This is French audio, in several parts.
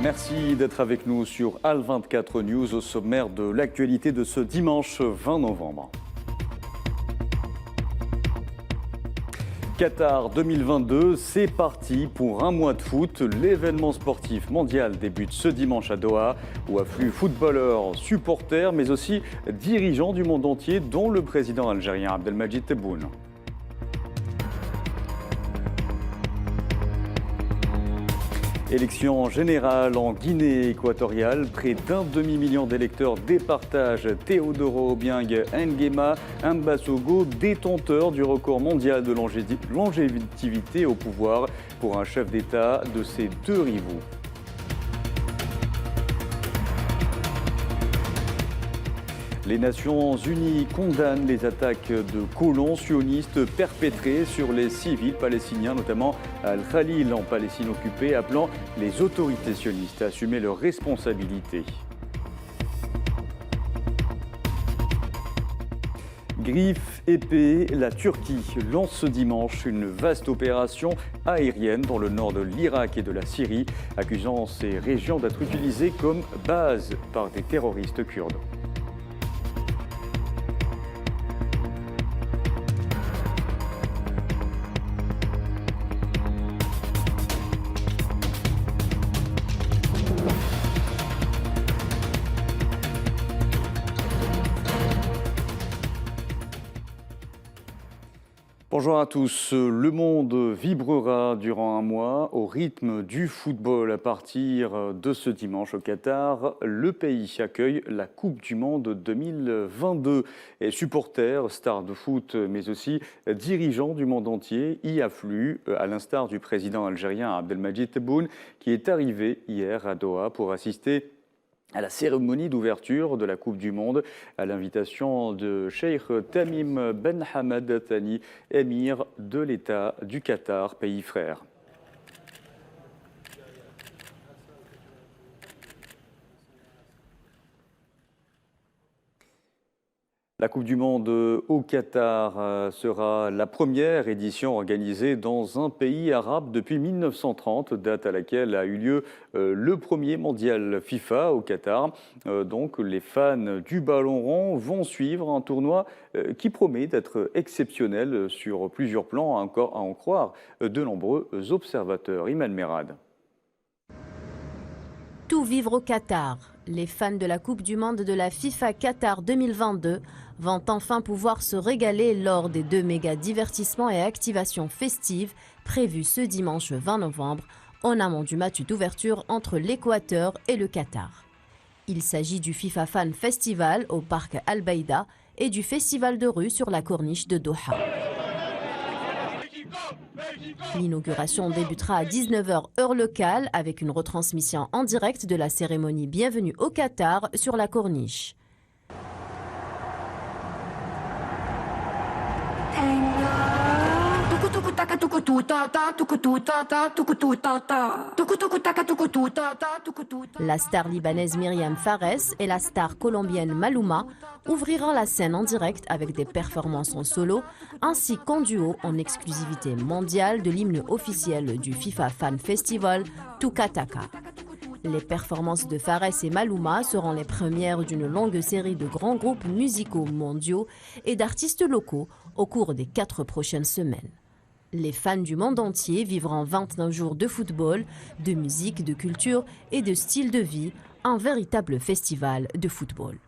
Merci d'être avec nous sur Al24 News au sommaire de l'actualité de ce dimanche 20 novembre. Qatar 2022, c'est parti pour un mois de foot. L'événement sportif mondial débute ce dimanche à Doha, où affluent footballeurs, supporters, mais aussi dirigeants du monde entier, dont le président algérien Abdelmadjid Tebboune. Élection générale en Guinée équatoriale, près d'un demi-million d'électeurs départagent Teodoro Obiang Nguema Mbasogo, détenteur du record mondial de longévité au pouvoir pour un chef d'État de ses deux rivaux. Les Nations Unies condamnent les attaques de colons sionistes perpétrées sur les civils palestiniens, notamment à Al-Khalil en Palestine occupée, appelant les autorités sionistes à assumer leurs responsabilités. Griffes, épée, la Turquie lance ce dimanche une vaste opération aérienne dans le nord de l'Irak et de la Syrie, accusant ces régions d'être utilisées comme base par des terroristes kurdes. Bonjour à tous. Le monde vibrera durant un mois au rythme du football. À partir de ce dimanche au Qatar, le pays accueille la Coupe du Monde 2022. Et supporters, stars de foot, mais aussi dirigeants du monde entier y affluent, à l'instar du président algérien Abdelmadjid Tebboune, qui est arrivé hier à Doha pour assister à la cérémonie d'ouverture de la Coupe du Monde, à l'invitation de Cheikh Tamim Ben Hamad Thani, émir de l'État du Qatar, pays frère. La Coupe du Monde au Qatar sera la première édition organisée dans un pays arabe depuis 1930, date à laquelle a eu lieu le premier mondial FIFA au Qatar. Donc les fans du ballon rond vont suivre un tournoi qui promet d'être exceptionnel sur plusieurs plans, à en croire de nombreux observateurs. Iman Merad. Tout vivre au Qatar. Les fans de la Coupe du Monde de la FIFA Qatar 2022 vont enfin pouvoir se régaler lors des deux méga divertissements et activations festives prévues ce dimanche 20 novembre en amont du match d'ouverture entre l'Équateur et le Qatar. Il s'agit du FIFA Fan Festival au parc Al-Baïda et du festival de rue sur la corniche de Doha. L'inauguration débutera à 19h heure locale avec une retransmission en direct de la cérémonie Bienvenue au Qatar sur la corniche. La star libanaise Myriam Fares et la star colombienne Maluma ouvriront la scène en direct avec des performances en solo ainsi qu'en duo en exclusivité mondiale de l'hymne officiel du FIFA Fan Festival, Tukataka. Les performances de Fares et Maluma seront les premières d'une longue série de grands groupes musicaux mondiaux et d'artistes locaux au cours des 4 prochaines semaines. Les fans du monde entier vivront 29 jours de football, de musique, de culture et de style de vie, un véritable festival de football.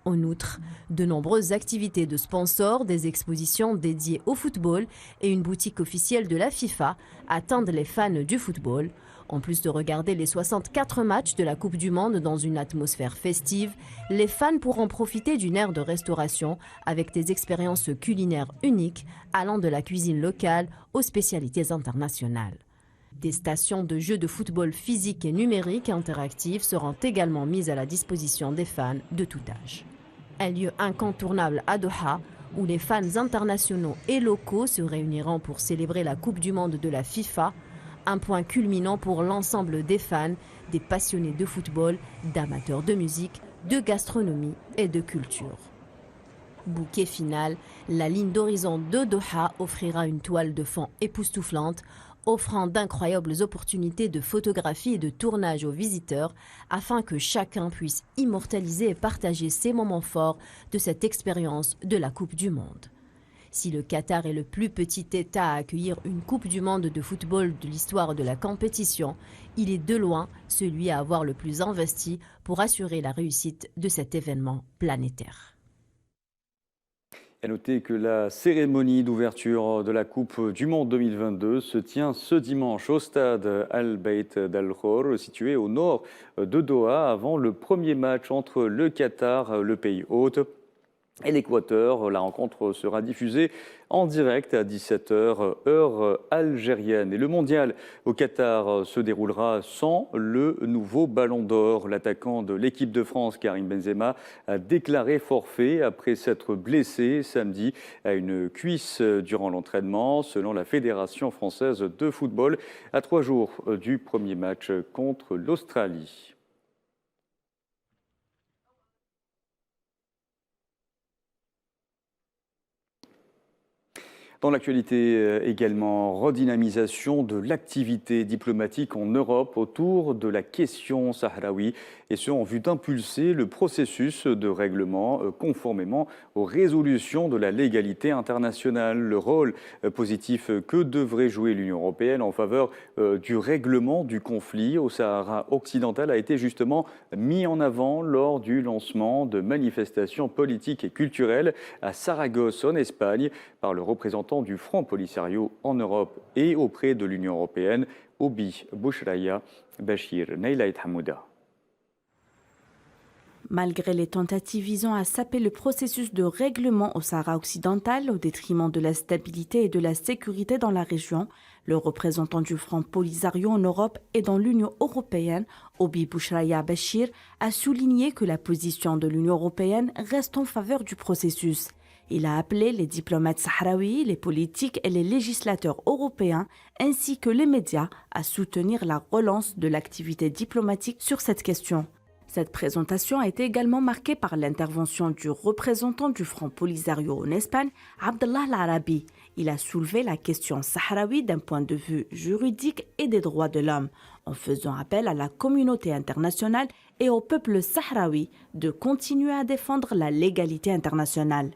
En outre, de nombreuses activités de sponsors, des expositions dédiées au football et une boutique officielle de la FIFA attendent les fans du football. En plus de regarder les 64 matchs de la Coupe du Monde dans une atmosphère festive, les fans pourront profiter d'une aire de restauration avec des expériences culinaires uniques allant de la cuisine locale aux spécialités internationales. Des stations de jeux de football physique et numérique interactives seront également mises à la disposition des fans de tout âge. Un lieu incontournable à Doha, où les fans internationaux et locaux se réuniront pour célébrer la Coupe du Monde de la FIFA, un point culminant pour l'ensemble des fans, des passionnés de football, d'amateurs de musique, de gastronomie et de culture. Bouquet final, la ligne d'horizon de Doha offrira une toile de fond époustouflante offrant d'incroyables opportunités de photographie et de tournage aux visiteurs afin que chacun puisse immortaliser et partager ses moments forts de cette expérience de la Coupe du Monde. Si le Qatar est le plus petit État à accueillir une Coupe du Monde de football de l'histoire de la compétition, il est de loin celui à avoir le plus investi pour assurer la réussite de cet événement planétaire. À noter que la cérémonie d'ouverture de la Coupe du Monde 2022 se tient ce dimanche au stade Al Bayt d'Al Khor, situé au nord de Doha, avant le premier match entre le Qatar, le pays hôte, et l'Équateur. La rencontre sera diffusée en direct à 17h, heure algérienne. Et le mondial au Qatar se déroulera sans le nouveau ballon d'or. L'attaquant de l'équipe de France, Karim Benzema, a déclaré forfait après s'être blessé samedi à une cuisse durant l'entraînement, selon la Fédération française de football, à 3 jours du premier match contre l'Australie. Dans l'actualité également, redynamisation de l'activité diplomatique en Europe autour de la question sahraoui, et ce en vue d'impulser le processus de règlement conformément aux résolutions de la légalité internationale. Le rôle positif que devrait jouer l'Union européenne en faveur du règlement du conflit au Sahara occidental a été justement mis en avant lors du lancement de manifestations politiques et culturelles à Saragosse en Espagne par le représentant du Front Polisario en Europe et auprès de l'Union européenne, Obi Bouchraya Bachir Neilaït Hamouda. Malgré les tentatives visant à saper le processus de règlement au Sahara occidental au détriment de la stabilité et de la sécurité dans la région, le représentant du Front Polisario en Europe et dans l'Union européenne, Obi Bouchraya Bachir, a souligné que la position de l'Union européenne reste en faveur du processus. Il a appelé les diplomates sahraouis, les politiques et les législateurs européens, ainsi que les médias, à soutenir la relance de l'activité diplomatique sur cette question. Cette présentation a été également marquée par l'intervention du représentant du Front Polisario en Espagne, Abdallah Al-Arabi. Il a soulevé la question sahraoui d'un point de vue juridique et des droits de l'homme, en faisant appel à la communauté internationale et au peuple sahraoui de continuer à défendre la légalité internationale.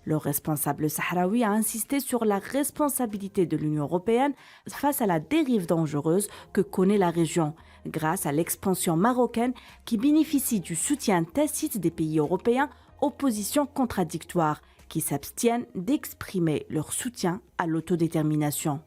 Le responsable sahraoui a insisté sur la responsabilité de l'Union européenne face à la dérive dangereuse que connaît la région, grâce à l'expansion marocaine qui bénéficie du soutien tacite des pays européens aux positions contradictoires, qui s'abstiennent d'exprimer leur soutien à l'autodétermination.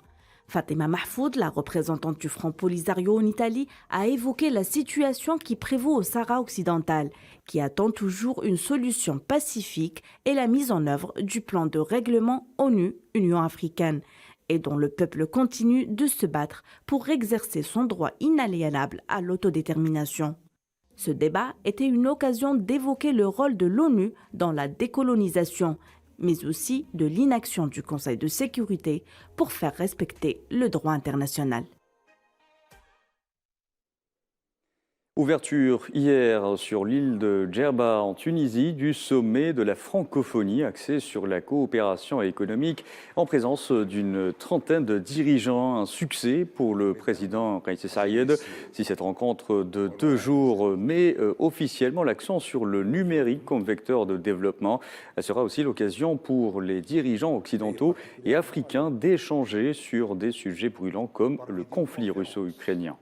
Fatima Mahfoud, la représentante du Front Polisario en Italie, a évoqué la situation qui prévaut au Sahara occidental, qui attend toujours une solution pacifique et la mise en œuvre du plan de règlement ONU-Union africaine, et dont le peuple continue de se battre pour exercer son droit inaliénable à l'autodétermination. Ce débat était une occasion d'évoquer le rôle de l'ONU dans la décolonisation, mais aussi de l'inaction du Conseil de sécurité pour faire respecter le droit international. Ouverture hier sur l'île de Djerba en Tunisie du sommet de la francophonie axé sur la coopération économique en présence d'une trentaine de dirigeants. Un succès pour le président Kais Saied. Si cette rencontre de 2 jours met officiellement l'accent sur le numérique comme vecteur de développement, elle sera aussi l'occasion pour les dirigeants occidentaux et africains d'échanger sur des sujets brûlants comme le conflit russo-ukrainien.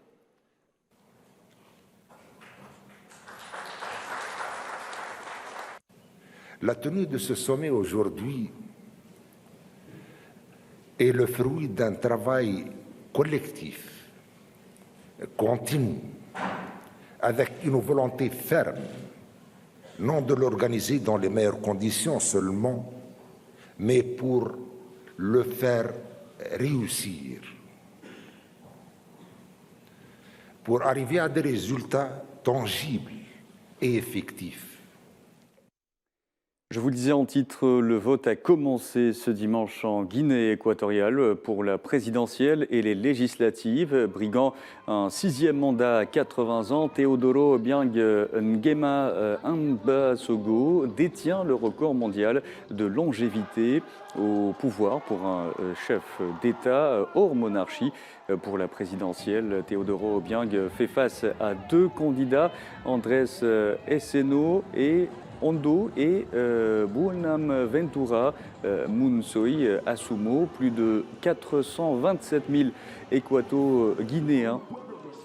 La tenue de ce sommet aujourd'hui est le fruit d'un travail collectif, continu, avec une volonté ferme, non de l'organiser dans les meilleures conditions seulement, mais pour le faire réussir, pour arriver à des résultats tangibles et effectifs. Je vous le disais en titre, le vote a commencé ce dimanche en Guinée équatoriale pour la présidentielle et les législatives. Briguant un 6e mandat à 80 ans, Teodoro Obiang Nguema Mbasogo détient le record mondial de longévité au pouvoir pour un chef d'État hors monarchie. Pour la présidentielle, Teodoro Obiang fait face à 2 candidats, Andrés Esseno et Ondo et Buenaventura Munsoy Asumo. Plus de 427 000 équato-guinéens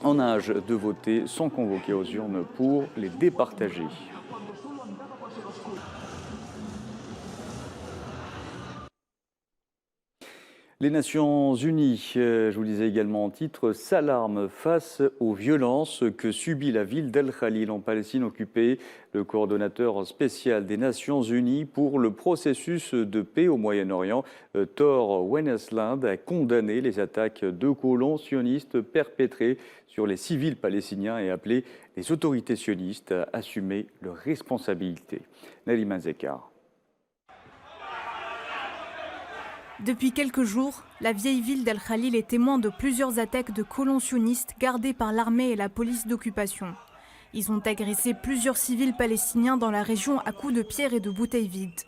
en âge de voter sont convoqués aux urnes pour les départager. Les Nations Unies, je vous le disais également en titre, s'alarment face aux violences que subit la ville d'El Khalil en Palestine occupée. Le coordonnateur spécial des Nations Unies pour le processus de paix au Moyen-Orient, Thor Wennesland, a condamné les attaques de colons sionistes perpétrées sur les civils palestiniens et appelé les autorités sionistes à assumer leurs responsabilités. Nalima Zekar. Depuis quelques jours, la vieille ville d'El Khalil est témoin de plusieurs attaques de colons sionistes gardés par l'armée et la police d'occupation. Ils ont agressé plusieurs civils palestiniens dans la région à coups de pierres et de bouteilles vides.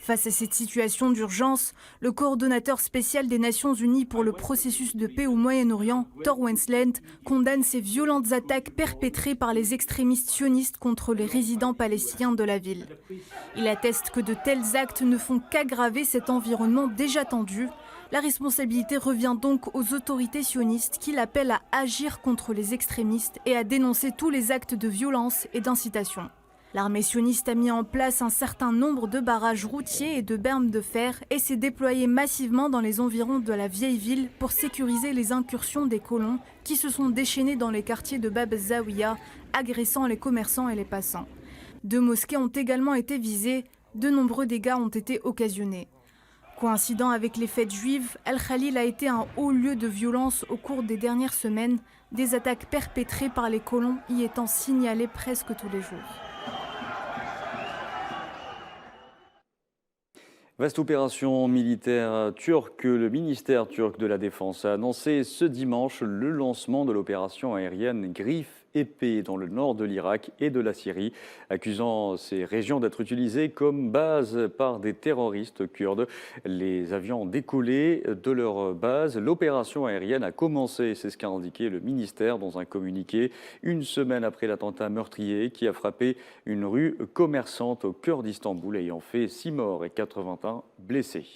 Face à cette situation d'urgence, le coordonnateur spécial des Nations Unies pour le processus de paix au Moyen-Orient, Thor Wennesland, condamne ces violentes attaques perpétrées par les extrémistes sionistes contre les résidents palestiniens de la ville. Il atteste que de tels actes ne font qu'aggraver cet environnement déjà tendu. La responsabilité revient donc aux autorités sionistes qui l'appellent à agir contre les extrémistes et à dénoncer tous les actes de violence et d'incitation. L'armée sioniste a mis en place un certain nombre de barrages routiers et de bermes de fer et s'est déployée massivement dans les environs de la vieille ville pour sécuriser les incursions des colons qui se sont déchaînés dans les quartiers de Bab el-Zawiya, agressant les commerçants et les passants. 2 mosquées ont également été visées, de nombreux dégâts ont été occasionnés. Coïncidant avec les fêtes juives, El Khalil a été un haut lieu de violence au cours des dernières semaines, des attaques perpétrées par les colons y étant signalées presque tous les jours. Vaste opération militaire turque. Le ministère turc de la Défense a annoncé ce dimanche le lancement de l'opération aérienne Griffe épée dans le nord de l'Irak et de la Syrie, accusant ces régions d'être utilisées comme base par des terroristes kurdes. Les avions ont décollé de leur base. L'opération aérienne a commencé, c'est ce qu'a indiqué le ministère dans un communiqué, 1 semaine après l'attentat meurtrier qui a frappé une rue commerçante au cœur d'Istanbul, ayant fait 6 morts et 81 blessés.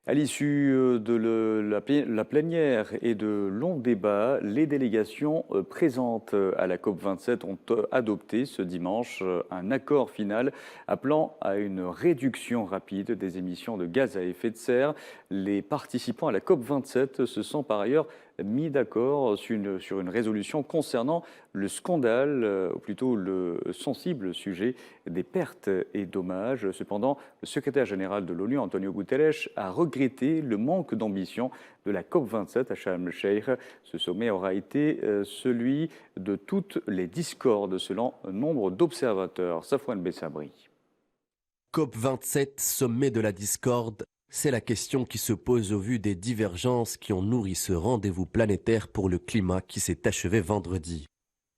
À l'issue de la plénière et de longs débats, les délégations présentes à la COP27 ont adopté ce dimanche un accord final appelant à une réduction rapide des émissions de gaz à effet de serre. Les participants à la COP27 se sont par ailleurs mis d'accord sur une résolution concernant le scandale, ou plutôt le sensible sujet des pertes et dommages. Cependant, le secrétaire général de l'ONU, Antonio Guterres, a regretté le manque d'ambition de la COP27 à Sharm el-Sheikh. Ce sommet aura été celui de toutes les discordes, selon nombre d'observateurs. Safouane Bessabri. COP27, sommet de la discorde. C'est la question qui se pose au vu des divergences qui ont nourri ce rendez-vous planétaire pour le climat qui s'est achevé vendredi.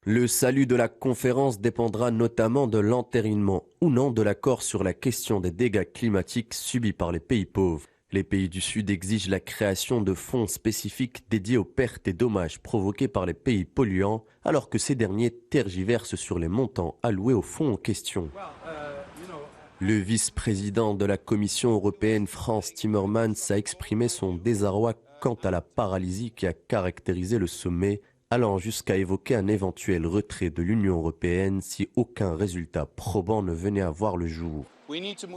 Le salut de la conférence dépendra notamment de l'entérinement ou non de l'accord sur la question des dégâts climatiques subis par les pays pauvres. Les pays du Sud exigent la création de fonds spécifiques dédiés aux pertes et dommages provoqués par les pays polluants, alors que ces derniers tergiversent sur les montants alloués aux fonds en question. Le vice-président de la Commission européenne, Frans Timmermans, a exprimé son désarroi quant à la paralysie qui a caractérisé le sommet, allant jusqu'à évoquer un éventuel retrait de l'Union européenne si aucun résultat probant ne venait à voir le jour.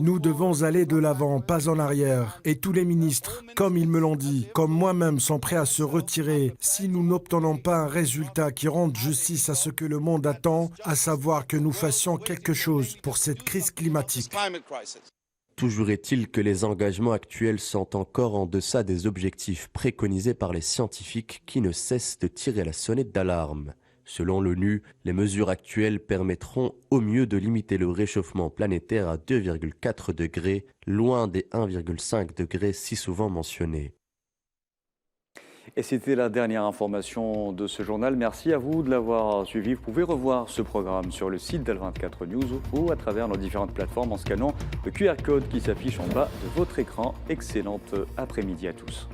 Nous devons aller de l'avant, pas en arrière. Et tous les ministres, comme ils me l'ont dit, comme moi-même, sont prêts à se retirer si nous n'obtenons pas un résultat qui rende justice à ce que le monde attend, à savoir que nous fassions quelque chose pour cette crise climatique. Toujours est-il que les engagements actuels sont encore en deçà des objectifs préconisés par les scientifiques qui ne cessent de tirer la sonnette d'alarme. Selon l'ONU, les mesures actuelles permettront au mieux de limiter le réchauffement planétaire à 2,4 degrés, loin des 1,5 degrés si souvent mentionnés. Et c'était la dernière information de ce journal. Merci à vous de l'avoir suivi. Vous pouvez revoir ce programme sur le site d'Al24 News ou à travers nos différentes plateformes en scannant le QR code qui s'affiche en bas de votre écran. Excellente après-midi à tous.